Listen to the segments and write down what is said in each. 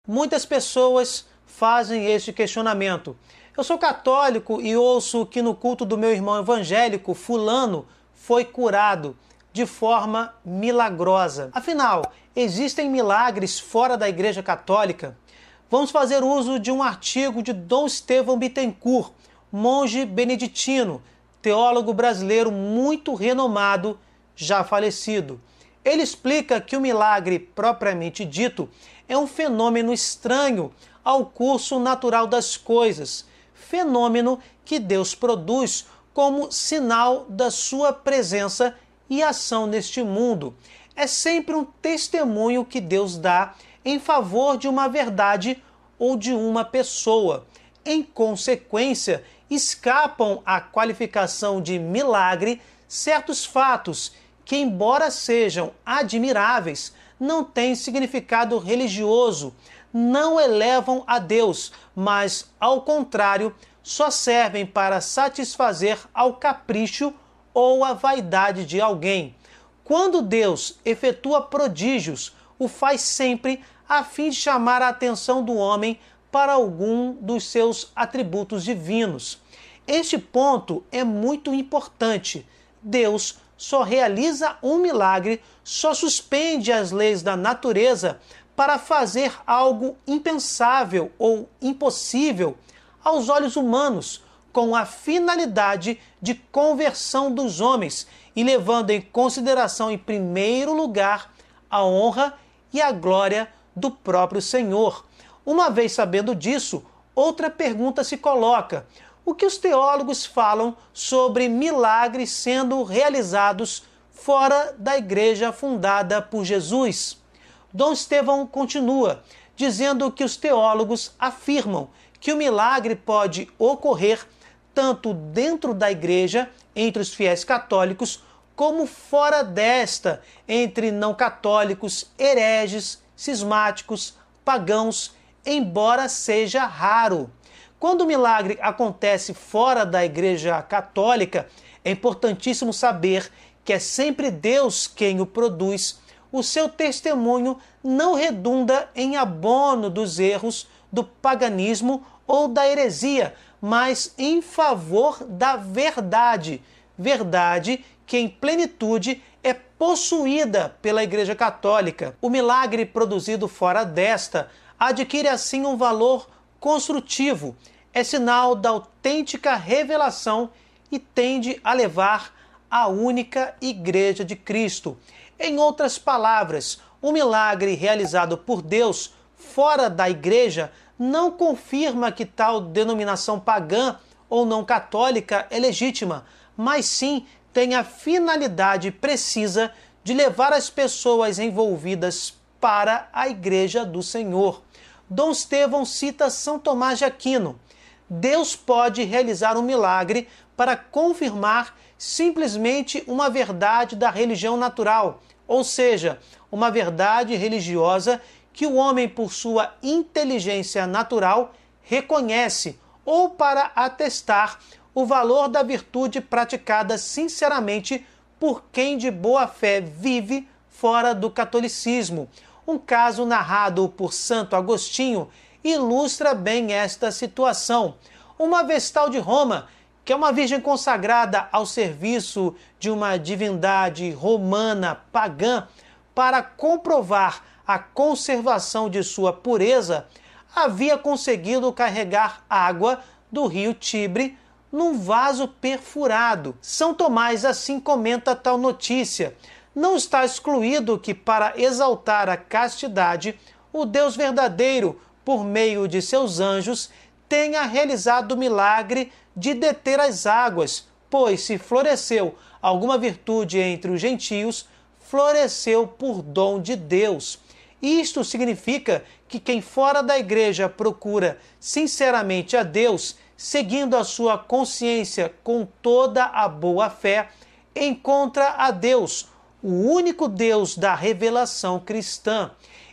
Muitas pessoas fazem este questionamento. Eu sou católico e ouço que no culto do meu irmão evangélico, fulano foi curado de forma milagrosa. Afinal, existem milagres fora da Igreja Católica? Vamos fazer uso de um artigo de Dom Estevão Bittencourt, monge beneditino, teólogo brasileiro muito renomado, já falecido. Ele explica que o milagre propriamente dito é um fenômeno estranho ao curso natural das coisas, fenômeno que Deus produz como sinal da sua presença e ação neste mundo. É sempre um testemunho que Deus dá em favor de uma verdade ou de uma pessoa. Em consequência, escapam à qualificação de milagre certos fatos que, embora sejam admiráveis, não têm significado religioso, não elevam a Deus, mas, ao contrário, só servem para satisfazer ao capricho ou a vaidade de alguém. Quando Deus efetua prodígios, o faz sempre a fim de chamar a atenção do homem para algum dos seus atributos divinos. Este ponto é muito importante. Deus só realiza um milagre, só suspende as leis da natureza para fazer algo impensável ou impossível aos olhos humanos, com a finalidade de conversão dos homens e levando em consideração, em primeiro lugar, a honra e a glória do próprio Senhor. Uma vez sabendo disso, outra pergunta se coloca: o que os teólogos falam sobre milagres sendo realizados fora da igreja fundada por Jesus? Dom Estevão continua, dizendo que os teólogos afirmam que o milagre pode ocorrer tanto dentro da igreja, entre os fiéis católicos, como fora desta, entre não católicos, hereges, cismáticos, pagãos, embora seja raro. Quando o milagre acontece fora da Igreja Católica, é importantíssimo saber que é sempre Deus quem o produz. O seu testemunho não redunda em abono dos erros do paganismo ou da heresia, mas em favor da verdade. Verdade que em plenitude é possuída pela Igreja Católica. O milagre produzido fora desta adquire assim um valor construtivo, é sinal da autêntica revelação e tende a levar à única Igreja de Cristo. Em outras palavras, o milagre realizado por Deus fora da Igreja não confirma que tal denominação pagã ou não católica é legítima, mas sim tem a finalidade precisa de levar as pessoas envolvidas para a Igreja do Senhor. Dom Estevão cita São Tomás de Aquino. Deus pode realizar um milagre para confirmar simplesmente uma verdade da religião natural, ou seja, uma verdade religiosa que o homem, por sua inteligência natural, reconhece, ou para atestar o valor da virtude praticada sinceramente por quem de boa fé vive fora do catolicismo. Um caso narrado por Santo Agostinho ilustra bem esta situação. Uma vestal de Roma, que é uma virgem consagrada ao serviço de uma divindade romana pagã, para comprovar a conservação de sua pureza, havia conseguido carregar água do rio Tibre num vaso perfurado. São Tomás assim comenta tal notícia: não está excluído que, para exaltar a castidade, o Deus verdadeiro, por meio de seus anjos, tenha realizado o milagre de deter as águas, pois se floresceu alguma virtude entre os gentios, floresceu por dom de Deus. Isto significa que quem fora da igreja procura sinceramente a Deus, seguindo a sua consciência com toda a boa fé, encontra a Deus, o único Deus da revelação cristã.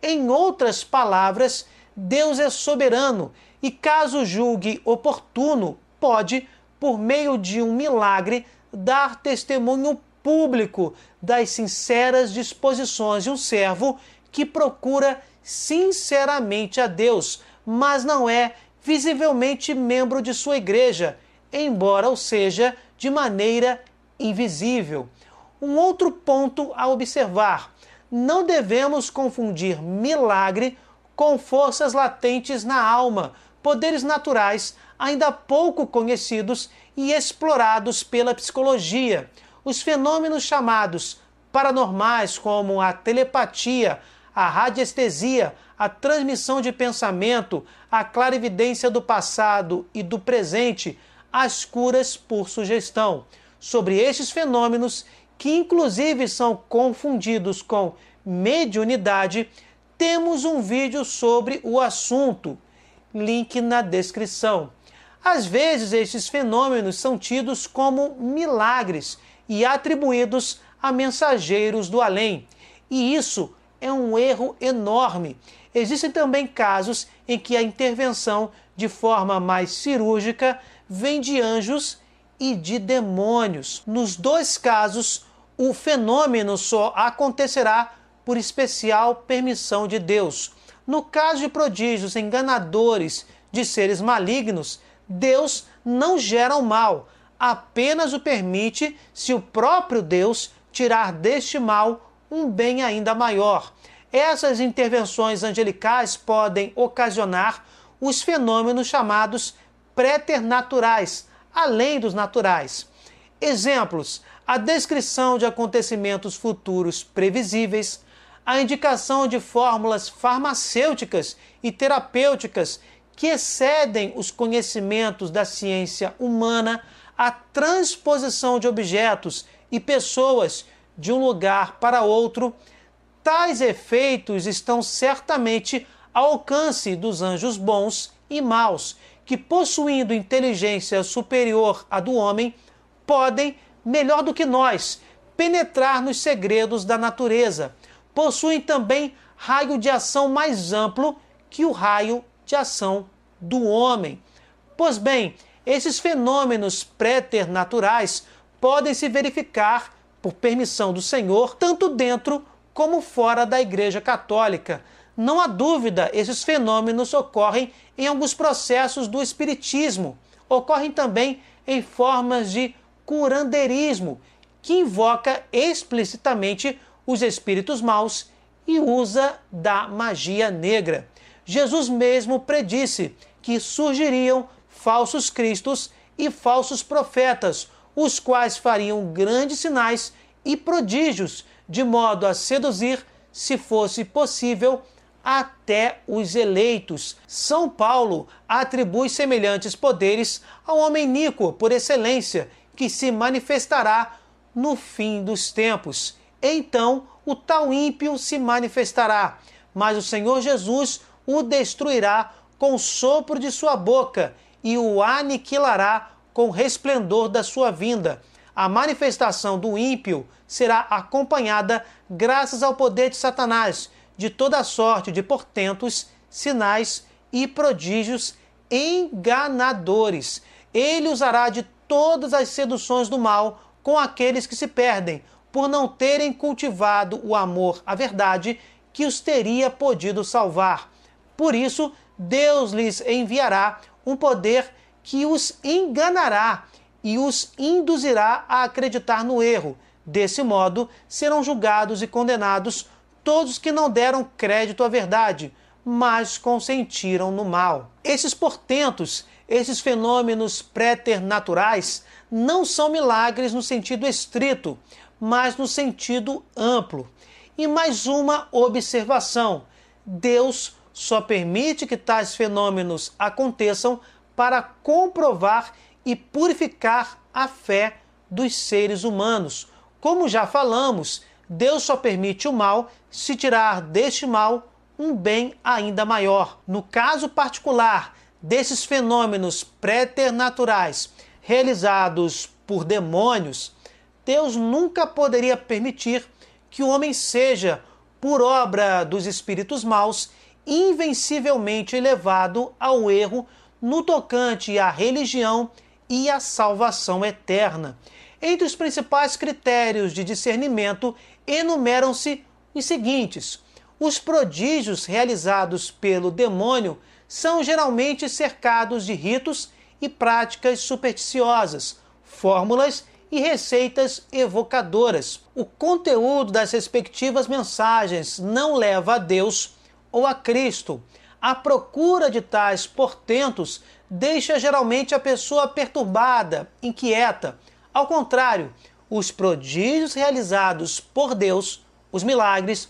Em outras palavras, Deus é soberano e, caso julgue oportuno, pode, por meio de um milagre, dar testemunho público das sinceras disposições de um servo que procura sinceramente a Deus, mas não é visivelmente membro de sua igreja, embora o seja de maneira invisível. Um outro ponto a observar: não devemos confundir milagre com forças latentes na alma, poderes naturais ainda pouco conhecidos e explorados pela psicologia. Os fenômenos chamados paranormais, como a telepatia, a radiestesia, a transmissão de pensamento, a clarividência do passado e do presente, as curas por sugestão. Sobre estes fenômenos, que inclusive são confundidos com mediunidade, temos um vídeo sobre o assunto, link na descrição. Às vezes, estes fenômenos são tidos como milagres e atribuídos a mensageiros do além, e isso é um erro enorme. Existem também casos em que a intervenção, de forma mais cirúrgica, vem de anjos e de demônios. Nos dois casos, o fenômeno só acontecerá por especial permissão de Deus. No caso de prodígios enganadores de seres malignos, Deus não gera o mal, apenas o permite se o próprio Deus tirar deste mal um bem ainda maior. Essas intervenções angelicais podem ocasionar os fenômenos chamados preternaturais, além dos naturais. Exemplos: a descrição de acontecimentos futuros previsíveis, a indicação de fórmulas farmacêuticas e terapêuticas que excedem os conhecimentos da ciência humana, a transposição de objetos e pessoas de um lugar para outro. Tais efeitos estão certamente ao alcance dos anjos bons e maus, que, possuindo inteligência superior à do homem, podem, melhor do que nós, penetrar nos segredos da natureza. Possuem também raio de ação mais amplo que o raio de ação do homem. Pois bem, esses fenômenos preternaturais podem se verificar, por permissão do Senhor, tanto dentro como fora da Igreja Católica. Não há dúvida, esses fenômenos ocorrem em alguns processos do espiritismo. Ocorrem também em formas de curandeirismo, que invoca explicitamente os espíritos maus e usa da magia negra. Jesus mesmo predisse que surgiriam falsos cristos e falsos profetas, os quais fariam grandes sinais e prodígios, de modo a seduzir, se fosse possível, até os eleitos. São Paulo atribui semelhantes poderes ao homem iníquo por excelência, que se manifestará no fim dos tempos. Então o tal ímpio se manifestará, mas o Senhor Jesus o destruirá com o sopro de sua boca e o aniquilará com o resplendor da sua vinda. A manifestação do ímpio será acompanhada, graças ao poder de Satanás, de toda sorte de portentos, sinais e prodígios enganadores. Ele usará de todas as seduções do mal com aqueles que se perdem, por não terem cultivado o amor à verdade que os teria podido salvar. Por isso, Deus lhes enviará um poder que os enganará e os induzirá a acreditar no erro. Desse modo, serão julgados e condenados todos que não deram crédito à verdade, mas consentiram no mal. Esses portentos, esses fenômenos preternaturais, não são milagres no sentido estrito, mas no sentido amplo. E mais uma observação: Deus só permite que tais fenômenos aconteçam para comprovar e purificar a fé dos seres humanos. Como já falamos, Deus só permite o mal se tirar deste mal um bem ainda maior. No caso particular desses fenômenos preternaturais realizados por demônios, Deus nunca poderia permitir que o homem seja, por obra dos espíritos maus, invencivelmente levado ao erro no tocante à religião e à salvação eterna. Entre os principais critérios de discernimento enumeram-se os seguintes: Os prodígios realizados pelo demônio são geralmente cercados de ritos e práticas supersticiosas, fórmulas e receitas evocadoras. O conteúdo das respectivas mensagens não leva a Deus ou a Cristo. A procura de tais portentos deixa geralmente a pessoa perturbada, inquieta. Ao contrário, os prodígios realizados por Deus, os milagres,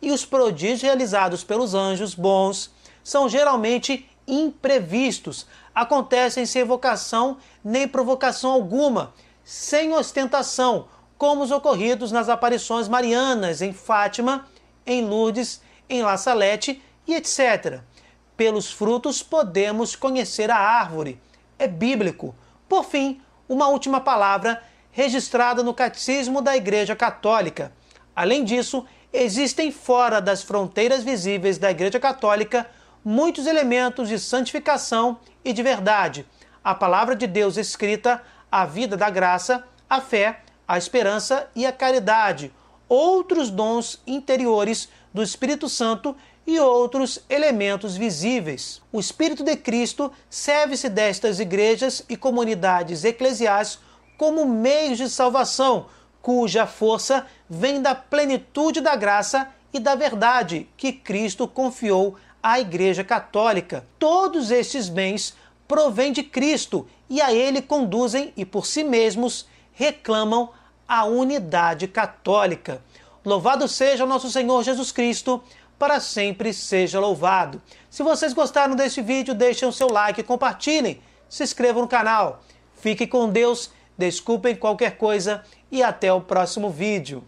e os prodígios realizados pelos anjos bons são geralmente imprevistos, acontecem sem evocação nem provocação alguma, sem ostentação, como os ocorridos nas aparições marianas em Fátima, em Lourdes, em La Salette e etc. Pelos frutos podemos conhecer a árvore. É bíblico. Por fim, uma última palavra registrada no Catecismo da Igreja Católica. Além disso, existem fora das fronteiras visíveis da Igreja Católica muitos elementos de santificação e de verdade. A palavra de Deus escrita, a vida da graça, a fé, a esperança e a caridade, outros dons interiores do Espírito Santo e outros elementos visíveis. O Espírito de Cristo serve-se destas igrejas e comunidades eclesiais como meios de salvação, cuja força vem da plenitude da graça e da verdade que Cristo confiou à Igreja Católica. Todos estes bens provêm de Cristo e a Ele conduzem e por si mesmos reclamam a unidade católica. Louvado seja o nosso Senhor Jesus Cristo, para sempre seja louvado. Se vocês gostaram deste vídeo, deixem o seu like, compartilhem, se inscrevam no canal. Fiquem com Deus, desculpem qualquer coisa e até o próximo vídeo.